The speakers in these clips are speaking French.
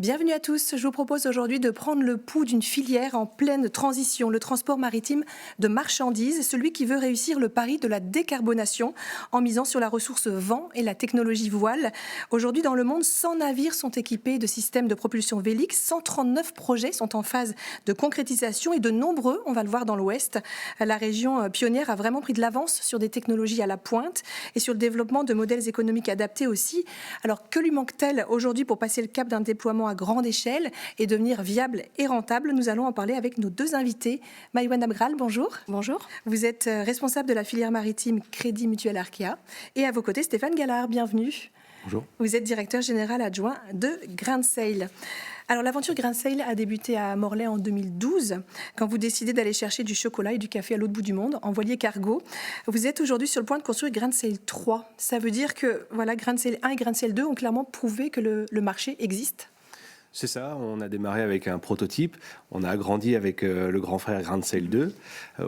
Bienvenue à tous. Je vous propose aujourd'hui de prendre le pouls d'une filière en pleine transition, le transport maritime de marchandises, celui qui veut réussir le pari de la décarbonation en misant sur la ressource vent et la technologie voile. Aujourd'hui, dans le monde, 100 navires sont équipés de systèmes de propulsion Vélix, 139 projets sont en phase de concrétisation et de nombreux, on va le voir dans l'Ouest. La région pionnière a vraiment pris de l'avance sur des technologies à la pointe et sur le développement de modèles économiques adaptés aussi. Alors, que lui manque-t-elle aujourd'hui pour passer le cap d'un déploiement à grande échelle et devenir viable et rentable? Nous allons en parler avec nos deux invités. Maïwenn Abgral, bonjour. Bonjour. Vous êtes responsable de la filière maritime Crédit Mutuel Arkea. Et à vos côtés, Stéphane Gallard, bienvenue. Bonjour. Vous êtes directeur général adjoint de Grain de Sail. Alors, l'aventure Grain de Sail a débuté à Morlaix en 2012, quand vous décidez d'aller chercher du chocolat et du café à l'autre bout du monde, en voilier cargo. Vous êtes aujourd'hui sur le point de construire Grain de Sail 3. Ça veut dire que voilà, Grain de Sail 1 et Grain de Sail 2 ont clairement prouvé que le marché existe. C'est ça, on a démarré avec un prototype, on a agrandi avec le grand frère Grain de Sail 2,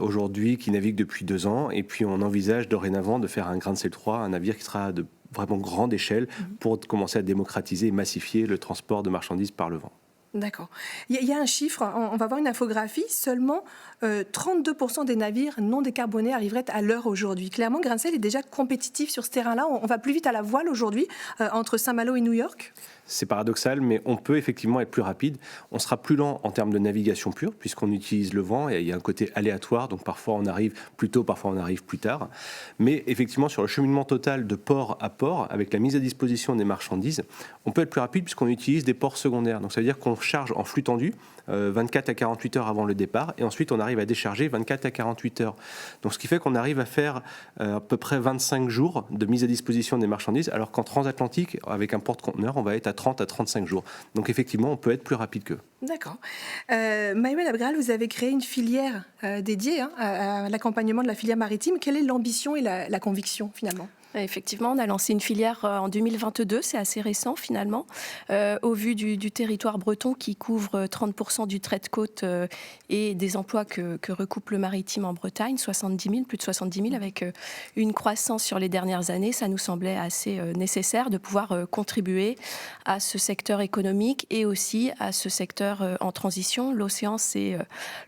aujourd'hui qui navigue depuis 2 ans, et puis on envisage dorénavant de faire un Grain de Sail 3, un navire qui sera de vraiment grande échelle pour commencer à démocratiser et massifier le transport de marchandises par le vent. D'accord. Il y a un chiffre, on va voir une infographie, seulement 32% des navires non décarbonés arriveraient à l'heure aujourd'hui. Clairement, Grain de Sail est déjà compétitif sur ce terrain-là. On va plus vite à la voile aujourd'hui, entre Saint-Malo et New York. C'est paradoxal, mais on peut effectivement être plus rapide. On sera plus lent en termes de navigation pure, puisqu'on utilise le vent, et il y a un côté aléatoire, donc parfois on arrive plus tôt, parfois on arrive plus tard. Mais effectivement, sur le cheminement total de port à port, avec la mise à disposition des marchandises, on peut être plus rapide puisqu'on utilise des ports secondaires. Donc ça veut dire qu'on charge en flux tendu 24 à 48 heures avant le départ, et ensuite on arrive à décharger 24 à 48 heures. Donc ce qui fait qu'on arrive à faire à peu près 25 jours de mise à disposition des marchandises, alors qu'en transatlantique, avec un porte-conteneur, on va être à 30 à 35 jours. Donc effectivement, on peut être plus rapide qu'eux. D'accord. Maïwenn Abgral, vous avez créé une filière dédiée à l'accompagnement de la filière maritime. Quelle est l'ambition et la conviction finalement ? Effectivement, on a lancé une filière en 2022, c'est assez récent finalement, au vu du territoire breton qui couvre 30% du trait de côte et des emplois que recoupe le maritime en Bretagne, 70 000, plus de 70 000, avec une croissance sur les dernières années. Ça nous semblait assez nécessaire de pouvoir contribuer à ce secteur économique et aussi à ce secteur en transition. L'océan, c'est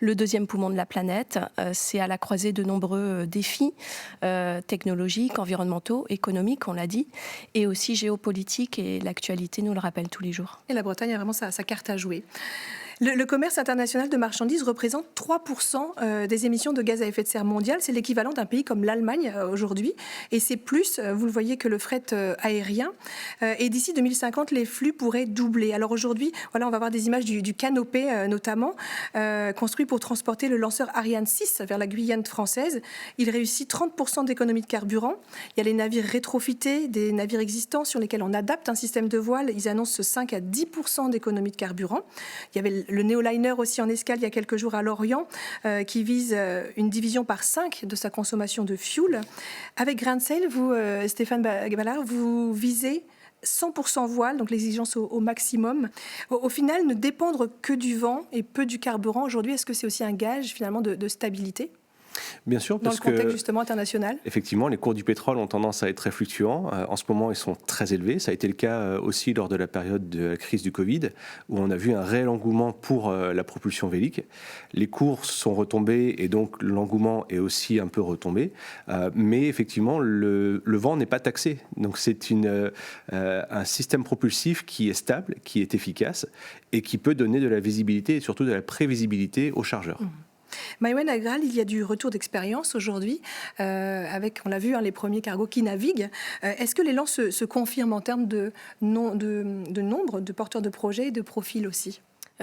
le deuxième poumon de la planète, c'est à la croisée de nombreux défis technologiques, environnementaux, économique, on l'a dit, et aussi géopolitique, et l'actualité nous le rappelle tous les jours. Et la Bretagne a vraiment sa carte à jouer. Le commerce international de marchandises représente 3% des émissions de gaz à effet de serre mondiales. C'est l'équivalent d'un pays comme l'Allemagne aujourd'hui. Et c'est plus, vous le voyez, que le fret aérien. Et d'ici 2050, les flux pourraient doubler. Alors aujourd'hui, voilà, on va voir des images du canopé notamment, construit pour transporter le lanceur Ariane 6 vers la Guyane française. Il réussit 30% d'économie de carburant. Il y a les navires rétrofités, des navires existants sur lesquels on adapte un système de voile. Ils annoncent 5 à 10% d'économie de carburant. Il y avait le Néoliner aussi en escale il y a quelques jours à Lorient, qui vise une division par 5 de sa consommation de fuel. Avec Grain de Sail, vous, Stéphane Gallard, vous visez 100% voile, donc l'exigence au maximum. Au final, ne dépendre que du vent et peu du carburant aujourd'hui, est-ce que c'est aussi un gage finalement de stabilité ? Bien sûr, dans parce le contexte que, justement international. Effectivement, les cours du pétrole ont tendance à être très fluctuants. En ce moment, ils sont très élevés. Ça a été le cas aussi lors de la période de la crise du Covid, où on a vu un réel engouement pour la propulsion vélique. Les cours sont retombés et donc l'engouement est aussi un peu retombé. Mais effectivement, le vent n'est pas taxé. Donc c'est un système propulsif qui est stable, qui est efficace et qui peut donner de la visibilité et surtout de la prévisibilité aux chargeurs. Maïwenn Abgral, il y a du retour d'expérience aujourd'hui, avec, on l'a vu, les premiers cargos qui naviguent. Est-ce que l'élan se confirme en termes de nombre de porteurs de projets et de profils aussi ?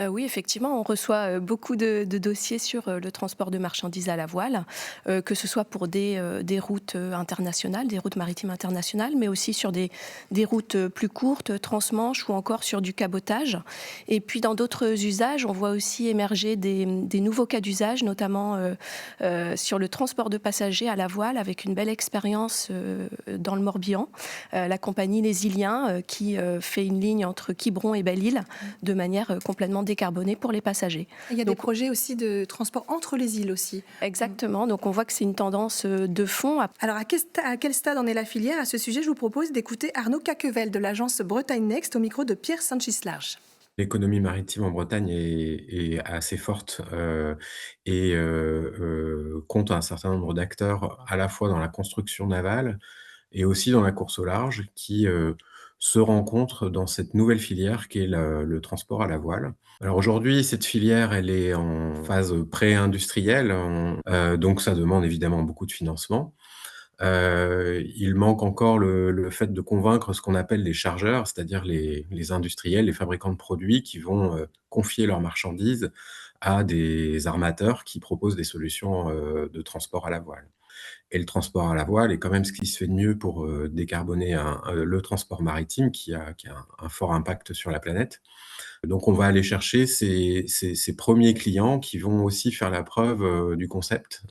Oui, effectivement, on reçoit beaucoup de dossiers sur le transport de marchandises à la voile, que ce soit pour des routes internationales, des routes maritimes internationales, mais aussi sur des routes plus courtes, transmanche ou encore sur du cabotage. Et puis dans d'autres usages, on voit aussi émerger des nouveaux cas d'usage, notamment sur le transport de passagers à la voile, avec une belle expérience dans le Morbihan. La compagnie Les Iliens qui fait une ligne entre Quiberon et Belle-Île de manière complètement décarbonée pour les passagers. Il y a des projets aussi de transport entre les îles aussi. Exactement, donc on voit que c'est une tendance de fond. Alors à quel stade en est la filière ? À ce sujet, je vous propose d'écouter Arnaud Caquevel de l'agence Bretagne Next au micro de Pierre Sanchez-Large. L'économie maritime en Bretagne est assez forte, compte un certain nombre d'acteurs, à la fois dans la construction navale et aussi dans la course au large qui, se rencontrent dans cette nouvelle filière qui est le transport à la voile. Alors aujourd'hui, cette filière, elle est en phase pré-industrielle, donc ça demande évidemment beaucoup de financement. Il manque encore le fait de convaincre ce qu'on appelle les chargeurs, c'est-à-dire les industriels, les fabricants de produits qui vont, confier leurs marchandises à des armateurs qui proposent des solutions, de transport à la voile. Et le transport à la voile est quand même ce qui se fait de mieux pour, décarboner le transport maritime qui a un fort impact sur la planète. Donc on va aller chercher ces 1ers clients qui vont aussi faire la preuve, du concept,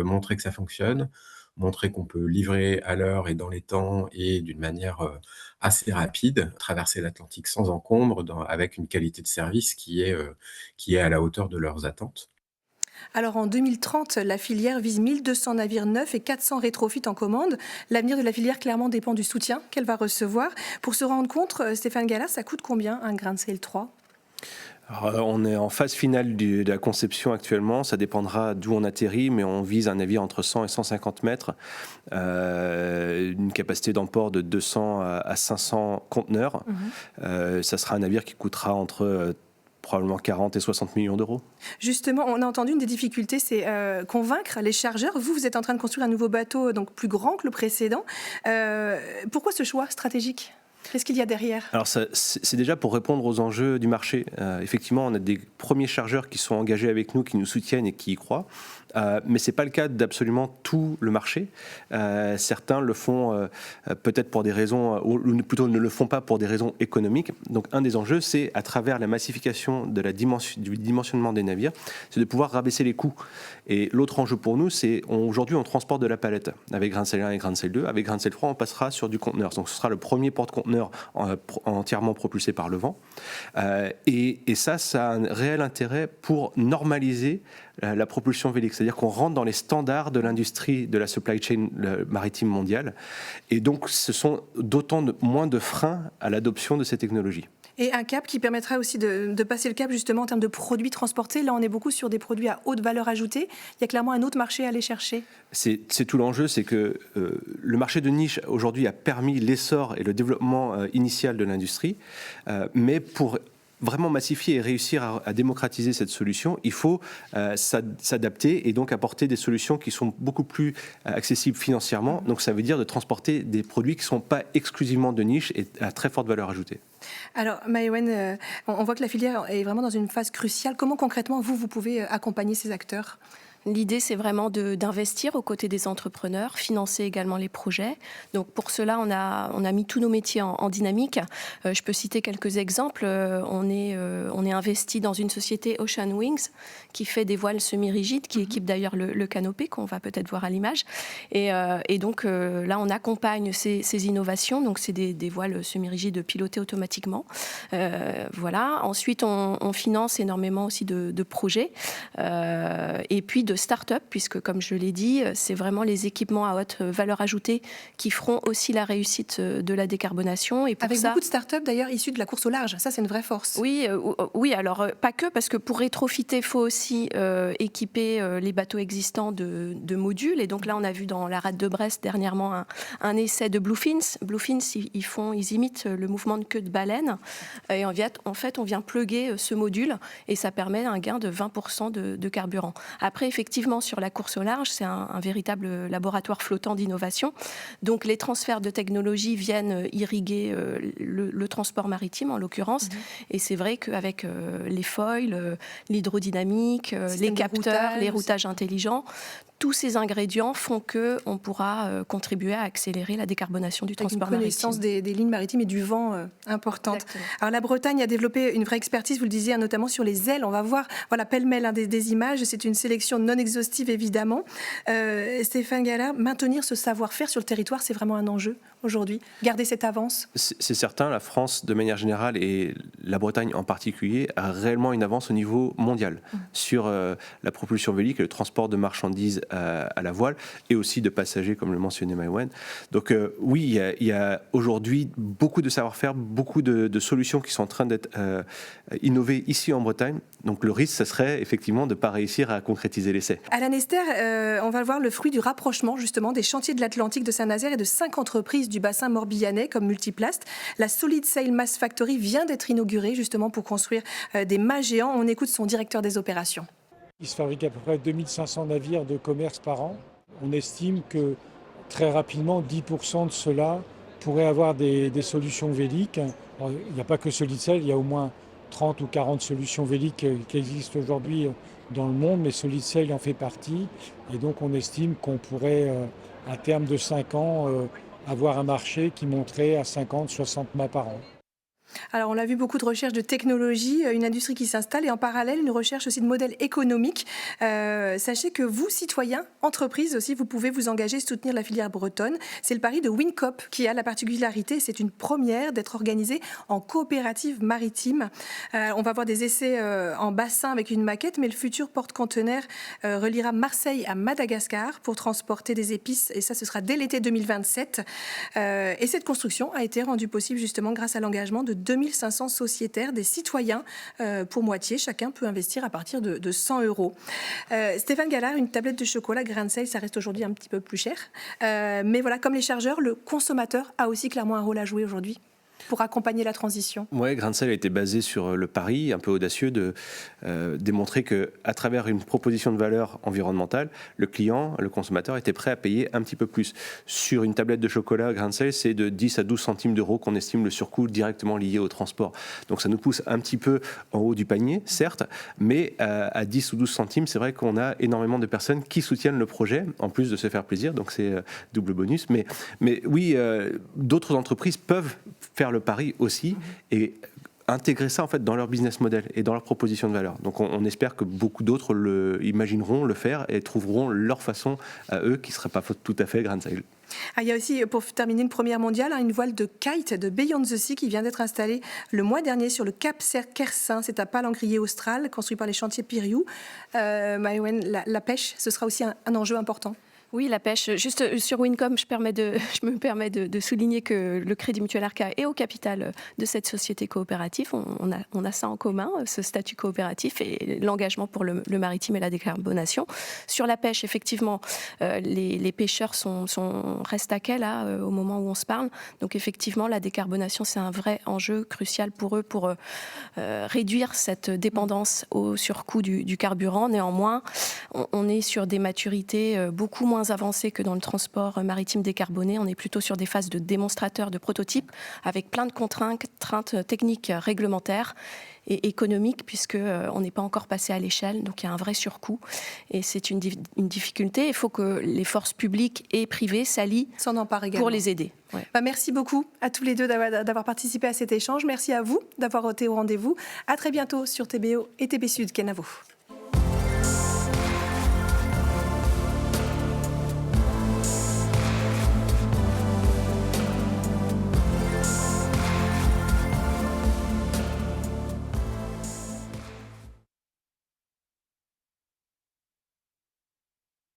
montrer que ça fonctionne, montrer qu'on peut livrer à l'heure et dans les temps et d'une manière, assez rapide, traverser l'Atlantique sans encombre avec une qualité de service qui est à la hauteur de leurs attentes. Alors en 2030, la filière vise 1200 navires neufs et 400 rétrofits en commande. L'avenir de la filière clairement dépend du soutien qu'elle va recevoir. Pour se rendre compte, Stéphane Gallard, ça coûte combien un grain de Sail 3 ? Alors, on est en phase finale de la conception actuellement, ça dépendra d'où on atterrit, mais on vise un navire entre 100 et 150 mètres, une capacité d'emport de 200 à 500 conteneurs. Ça sera un navire qui coûtera entre probablement 40 et 60 millions d'euros. Justement, on a entendu une des difficultés, c'est convaincre les chargeurs. Vous êtes en train de construire un nouveau bateau donc plus grand que le précédent. Pourquoi ce choix stratégique ? Qu'est-ce qu'il y a derrière ? Alors c'est déjà pour répondre aux enjeux du marché. Effectivement, on a des premiers chargeurs qui sont engagés avec nous, qui nous soutiennent et qui y croient. Mais ce n'est pas le cas d'absolument tout le marché. Certains le font peut-être pour des raisons, ou plutôt ne le font pas pour des raisons économiques. Donc un des enjeux, c'est à travers la massification du dimensionnement des navires, c'est de pouvoir rabaisser les coûts. Et l'autre enjeu pour nous, c'est aujourd'hui on transporte de la palette avec Grain de Sail 1 et Grain de Sail 2. Avec Grain de Sail 3, on passera sur du conteneur. Donc ce sera le premier porte-conteneur entièrement propulsé par le vent. Et ça a un réel intérêt pour normaliser la propulsion vélique, c'est-à-dire qu'on rentre dans les standards de l'industrie de la supply chain maritime mondiale, et donc ce sont moins de freins à l'adoption de ces technologies. Et un cap qui permettra aussi de passer le cap justement en termes de produits transportés. Là, on est beaucoup sur des produits à haute valeur ajoutée. Il y a clairement un autre marché à aller chercher. C'est tout l'enjeu, c'est que le marché de niche aujourd'hui a permis l'essor et le développement initial de l'industrie, mais pour vraiment massifier et réussir à démocratiser cette solution, il faut s'adapter et donc apporter des solutions qui sont beaucoup plus accessibles financièrement. Donc ça veut dire de transporter des produits qui ne sont pas exclusivement de niche et à très forte valeur ajoutée. Alors Maïwenn, on voit que la filière est vraiment dans une phase cruciale. Comment concrètement vous pouvez accompagner ces acteurs ? L'idée, c'est vraiment d'investir aux côtés des entrepreneurs, financer également les projets. Donc pour cela, on a mis tous nos métiers en dynamique. Je peux citer quelques exemples. On est investi dans une société Ocean Wings qui fait des voiles semi-rigides, qui équipe d'ailleurs le canopé qu'on va peut-être voir à l'image. Et donc là, on accompagne ces innovations. Donc c'est des voiles semi-rigides pilotées automatiquement. Voilà. Ensuite, on finance énormément aussi de projets. Et puis de start-up, puisque comme je l'ai dit, c'est vraiment les équipements à haute valeur ajoutée qui feront aussi la réussite de la décarbonation. Et pour Avec beaucoup de start-up d'ailleurs issues de la course au large, ça c'est une vraie force. Oui, alors pas que, parce que pour rétrofiter, il faut aussi équiper les bateaux existants de modules. Et donc là, on a vu dans la rade de Brest dernièrement un essai de Bluefins. Bluefins, ils imitent le mouvement de queue de baleine. Et en fait, on vient plugger ce module et ça permet un gain de 20% de carburant. Après, effectivement, sur la course au large, c'est un véritable laboratoire flottant d'innovation. Donc, les transferts de technologies viennent irriguer le transport maritime, en l'occurrence. Et c'est vrai qu'avec les foils, l'hydrodynamique, les capteurs, les routages intelligents, tous ces ingrédients font qu'on pourra contribuer à accélérer la décarbonation du transport maritime. Une connaissance des lignes maritimes et du vent importante. Exactement. Alors la Bretagne a développé une vraie expertise, vous le disiez, notamment sur les ailes. On va voir pêle-mêle des images. C'est une sélection non exhaustive, évidemment. Stéphane Gallard, maintenir ce savoir-faire sur le territoire, c'est vraiment un enjeu aujourd'hui. Garder cette avance. C'est certain, la France, de manière générale, et la Bretagne en particulier, a réellement une avance au niveau mondial sur la propulsion vélique et le transport de marchandises à la voile et aussi de passagers, comme le mentionnait Maïwenn. Donc oui, il y a aujourd'hui beaucoup de savoir-faire, beaucoup de solutions qui sont en train d'être innovées ici en Bretagne. Donc le risque, ce serait effectivement de ne pas réussir à concrétiser l'essai. Alain Esther, on va voir le fruit du rapprochement justement des chantiers de l'Atlantique de Saint-Nazaire et de 5 entreprises du bassin morbihanais comme Multiplast. La Solid Sail Mass Factory vient d'être inaugurée justement pour construire des mâts géants. On écoute son directeur des opérations. Il se fabrique à peu près 2500 navires de commerce par an. On estime que très rapidement 10% de cela pourraient avoir des solutions véliques. Alors, il n'y a pas que Solid Sail, il y a au moins 30 ou 40 solutions véliques qui existent aujourd'hui dans le monde, mais Solid Sail en fait partie. Et donc on estime qu'on pourrait, à terme de 5 ans, avoir un marché qui monterait à 50-60 mâts par an. Alors, on l'a vu, beaucoup de recherches de technologie, une industrie qui s'installe et en parallèle, une recherche aussi de modèles économiques. Sachez que vous, citoyens, entreprises aussi, vous pouvez vous engager et soutenir la filière bretonne. C'est le pari de Wincop qui a la particularité, c'est une première, d'être organisé en coopérative maritime. On va voir des essais en bassin avec une maquette, mais le futur porte-conteneur reliera Marseille à Madagascar pour transporter des épices, et ça, ce sera dès l'été 2027. Et cette construction a été rendue possible justement grâce à l'engagement de 2500 sociétaires, des citoyens pour moitié. Chacun peut investir à partir de 100 €. Stéphane Gallard, une tablette de chocolat grain de sel, ça reste aujourd'hui un petit peu plus cher. Mais voilà, comme les chargeurs, le consommateur a aussi clairement un rôle à jouer aujourd'hui pour accompagner la transition. Oui, Grain de Sel a été basé sur le pari un peu audacieux de démontrer qu'à travers une proposition de valeur environnementale, le client, le consommateur était prêt à payer un petit peu plus. Sur une tablette de chocolat, Grain de Sel, c'est de 10 à 12 centimes d'euros qu'on estime le surcoût directement lié au transport. Donc ça nous pousse un petit peu en haut du panier, certes, mais à 10 ou 12 centimes, c'est vrai qu'on a énormément de personnes qui soutiennent le projet, en plus de se faire plaisir, donc c'est double bonus. Mais oui, d'autres entreprises peuvent faire le pari aussi et intégrer ça en fait dans leur business model et dans leur proposition de valeur. Donc on espère que beaucoup d'autres imagineront le faire et trouveront leur façon à eux qui ne serait pas tout à fait Grain de Sel. Il y a aussi, pour terminer, une première mondiale, une voile de kite de Beyond the Sea qui vient d'être installée le mois dernier sur le Cap Kersin. C'est à Palangrier Austral, construit par les chantiers Piriou. Maïwenn, la pêche, ce sera aussi un enjeu important. Oui, la pêche. Juste sur Wincom, je me permets de souligner que le Crédit Mutuel Arca est au capital de cette société coopérative. On a ça en commun, ce statut coopératif et l'engagement pour le maritime et la décarbonation. Sur la pêche, effectivement, les pêcheurs restent à quai là, au moment où on se parle. Donc effectivement, la décarbonation, c'est un vrai enjeu crucial pour eux pour réduire cette dépendance au surcoût du carburant. Néanmoins, on est sur des maturités beaucoup moins avancées que dans le transport maritime décarboné. On est plutôt sur des phases de démonstrateurs, de prototypes, avec plein de contraintes techniques, réglementaires et économiques, puisqu'on n'est pas encore passé à l'échelle. Donc il y a un vrai surcoût et c'est une difficulté. Il faut que les forces publiques et privées s'allient pour les aider. Ouais. Merci beaucoup à tous les deux d'avoir participé à cet échange. Merci à vous d'avoir été au rendez-vous. À très bientôt sur TBO et TB Sud. Kenavo.